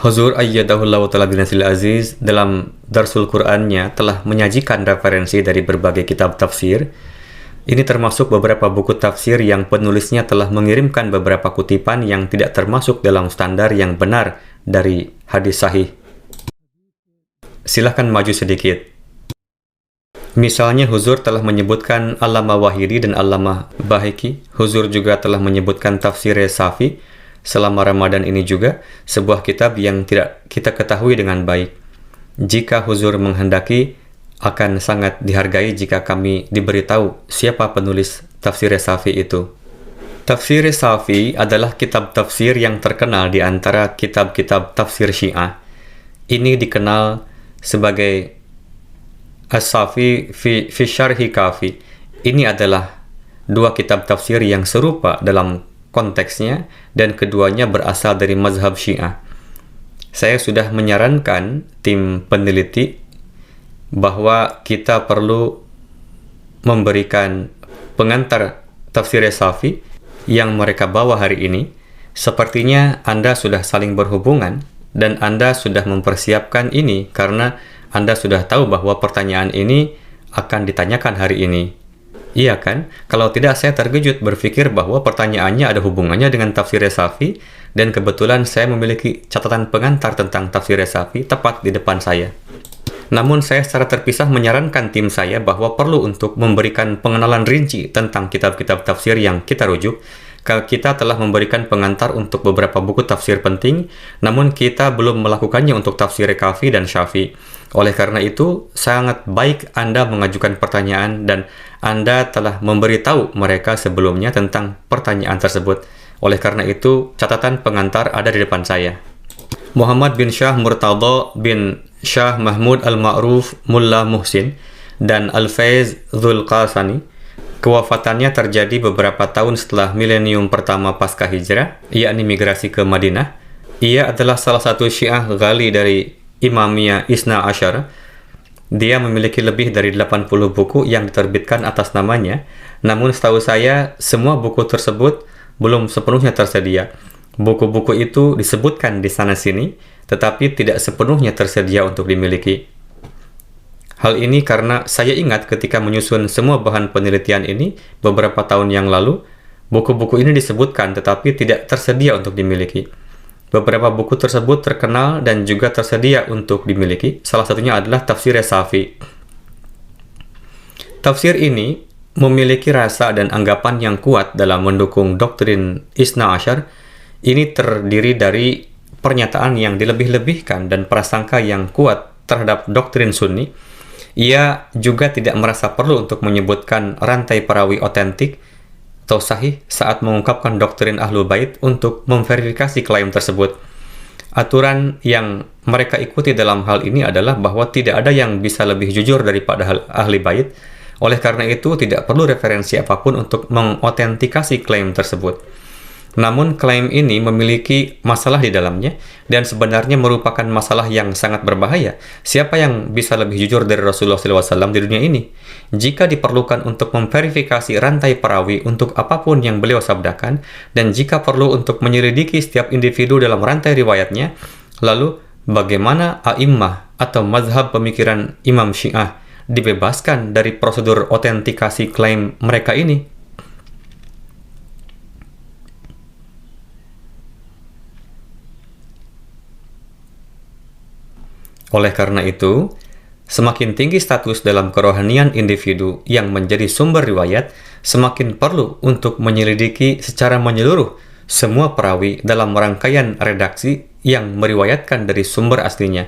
Huzur Ayyadahullahu Ta'ala Binasil Aziz dalam Darsul Qur'annya telah menyajikan referensi dari berbagai kitab tafsir. Ini termasuk beberapa buku tafsir yang penulisnya telah mengirimkan beberapa kutipan yang tidak termasuk dalam standar yang benar dari hadis sahih. Silahkan maju sedikit. Misalnya Huzur telah menyebutkan Allamah Wahidi dan Allamah Bahiki. Huzur juga telah menyebutkan tafsir Safi selama Ramadan ini juga, sebuah kitab yang tidak kita ketahui dengan baik. Jika Huzur menghendaki, akan sangat dihargai jika kami diberitahu siapa penulis tafsir Safi itu. Tafsir Safi adalah kitab tafsir yang terkenal di antara kitab-kitab tafsir Syiah. Ini dikenal sebagai As-Safi fi Syarhi Kafi. Ini adalah dua kitab tafsir yang serupa dalam konteksnya dan keduanya berasal dari mazhab Syiah. Saya sudah menyarankan tim peneliti bahwa kita perlu memberikan pengantar tafsir Safi yang mereka bawa hari ini. Sepertinya Anda sudah saling berhubungan dan Anda sudah mempersiapkan ini karena Anda sudah tahu bahwa pertanyaan ini akan ditanyakan hari ini. Iya kan? Kalau tidak, saya terkejut berpikir bahwa pertanyaannya ada hubungannya dengan tafsir Safi, dan kebetulan saya memiliki catatan pengantar tentang tafsir Safi tepat di depan saya. Namun saya secara terpisah menyarankan tim saya bahwa perlu untuk memberikan pengenalan rinci tentang kitab-kitab tafsir yang kita rujuk. Kita telah memberikan pengantar untuk beberapa buku tafsir penting, namun kita belum melakukannya untuk tafsir Kafi dan Syafi. Oleh karena itu, sangat baik Anda mengajukan pertanyaan dan Anda telah memberitahu mereka sebelumnya tentang pertanyaan tersebut. Oleh karena itu, catatan pengantar ada di depan saya. Muhammad bin Syah Murtadha bin Syah Mahmud Al-Ma'ruf Mullah Muhsin dan Al-Faiz Dzulqasani. Kewafatannya terjadi beberapa tahun setelah milenium pertama pasca hijrah, yakni migrasi ke Madinah. Ia adalah salah satu Syiah Ghali dari Imamiyah Isna Asyar. Dia memiliki lebih dari 80 buku yang diterbitkan atas namanya. Namun setahu saya, semua buku tersebut belum sepenuhnya tersedia. Buku-buku itu disebutkan di sana-sini, tetapi tidak sepenuhnya tersedia untuk dimiliki. Hal ini karena saya ingat ketika menyusun semua bahan penelitian ini beberapa tahun yang lalu, buku-buku ini disebutkan tetapi tidak tersedia untuk dimiliki. Beberapa buku tersebut terkenal dan juga tersedia untuk dimiliki. Salah satunya adalah tafsir Safi. Tafsir ini memiliki rasa dan anggapan yang kuat dalam mendukung doktrin Isna Asyar. Ini terdiri dari pernyataan yang dilebih-lebihkan dan prasangka yang kuat terhadap doktrin Sunni. Ia juga tidak merasa perlu untuk menyebutkan rantai perawi otentik atau sahih saat mengungkapkan doktrin Ahlul Bait untuk memverifikasi klaim tersebut. Aturan yang mereka ikuti dalam hal ini adalah bahwa tidak ada yang bisa lebih jujur daripada Ahli Bait. Oleh karena itu, tidak perlu referensi apapun untuk mengotentikasi klaim tersebut. Namun, klaim ini memiliki masalah di dalamnya dan sebenarnya merupakan masalah yang sangat berbahaya. Siapa yang bisa lebih jujur dari Rasulullah SAW di dunia ini? Jika diperlukan untuk memverifikasi rantai perawi untuk apapun yang beliau sabdakan, dan jika perlu untuk menyelidiki setiap individu dalam rantai riwayatnya, lalu bagaimana a'immah atau mazhab pemikiran Imam Syiah dibebaskan dari prosedur otentikasi klaim mereka ini? Oleh karena itu, semakin tinggi status dalam kerohanian individu yang menjadi sumber riwayat, semakin perlu untuk menyelidiki secara menyeluruh semua perawi dalam rangkaian redaksi yang meriwayatkan dari sumber aslinya.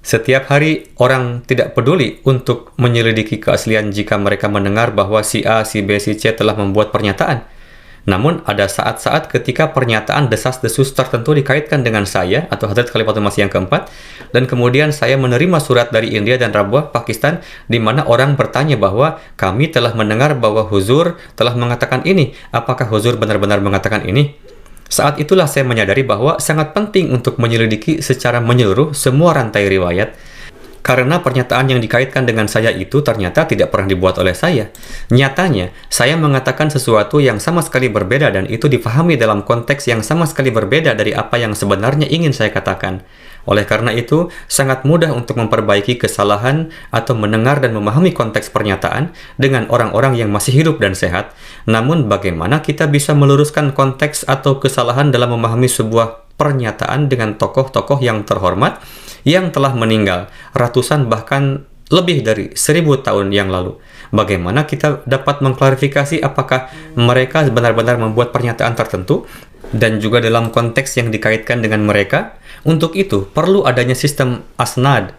Setiap hari, orang tidak peduli untuk menyelidiki keaslian jika mereka mendengar bahwa si A, si B, si C telah membuat pernyataan. Namun, ada saat-saat ketika pernyataan desas-desus tertentu dikaitkan dengan saya atau Hadrat Khalifatul Masih yang keempat, dan kemudian saya menerima surat dari India dan Rabwah, Pakistan, di mana orang bertanya bahwa kami telah mendengar bahwa Huzur telah mengatakan ini. Apakah Huzur benar-benar mengatakan ini? Saat itulah saya menyadari bahwa sangat penting untuk menyelidiki secara menyeluruh semua rantai riwayat. Karena pernyataan yang dikaitkan dengan saya itu ternyata tidak pernah dibuat oleh saya. Nyatanya, saya mengatakan sesuatu yang sama sekali berbeda dan itu difahami dalam konteks yang sama sekali berbeda dari apa yang sebenarnya ingin saya katakan. Oleh karena itu, sangat mudah untuk memperbaiki kesalahan atau mendengar dan memahami konteks pernyataan dengan orang-orang yang masih hidup dan sehat. Namun, bagaimana kita bisa meluruskan konteks atau kesalahan dalam memahami sebuah pernyataan dengan tokoh-tokoh yang terhormat yang telah meninggal ratusan bahkan lebih dari 1000 tahun yang lalu? Bagaimana kita dapat mengklarifikasi apakah mereka benar-benar membuat pernyataan tertentu dan juga dalam konteks yang dikaitkan dengan mereka? Untuk itu, perlu adanya sistem asnad,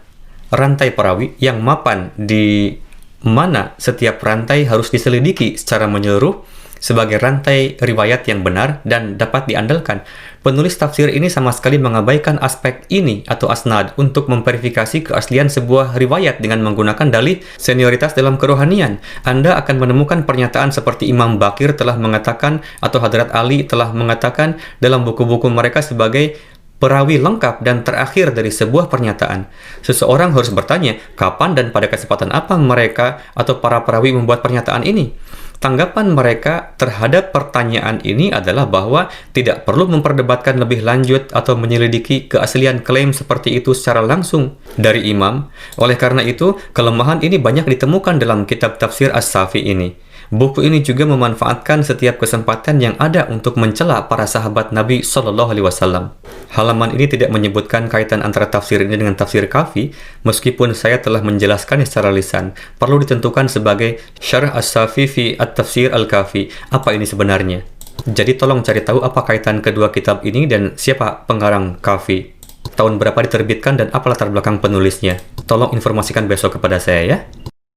rantai perawi yang mapan di mana setiap rantai harus diselidiki secara menyeluruh sebagai rantai riwayat yang benar dan dapat diandalkan. Penulis tafsir ini sama sekali mengabaikan aspek ini atau asnad untuk memverifikasi keaslian sebuah riwayat dengan menggunakan dalih senioritas dalam kerohanian. Anda akan menemukan pernyataan seperti Imam Bakir telah mengatakan atau Hadrat Ali telah mengatakan dalam buku-buku mereka sebagai perawi lengkap dan terakhir dari sebuah pernyataan. Seseorang harus bertanya, kapan dan pada kesempatan apa mereka atau para perawi membuat pernyataan ini? Tanggapan mereka terhadap pertanyaan ini adalah bahwa tidak perlu memperdebatkan lebih lanjut atau menyelidiki keaslian klaim seperti itu secara langsung dari imam. Oleh karena itu, kelemahan ini banyak ditemukan dalam kitab tafsir As-Safi ini. Buku ini juga memanfaatkan setiap kesempatan yang ada untuk mencela para sahabat Nabi Shallallahu Alaihi Wasallam. Halaman ini tidak menyebutkan kaitan antara tafsir ini dengan tafsir Kafi, meskipun saya telah menjelaskannya secara lisan. Perlu ditentukan sebagai Syarh As-Safi fi At-Tafsir Al-Kafi. Apa ini sebenarnya? Jadi tolong cari tahu apa kaitan kedua kitab ini dan siapa pengarang Kafi. Tahun berapa diterbitkan dan apa latar belakang penulisnya. Tolong informasikan besok kepada saya ya.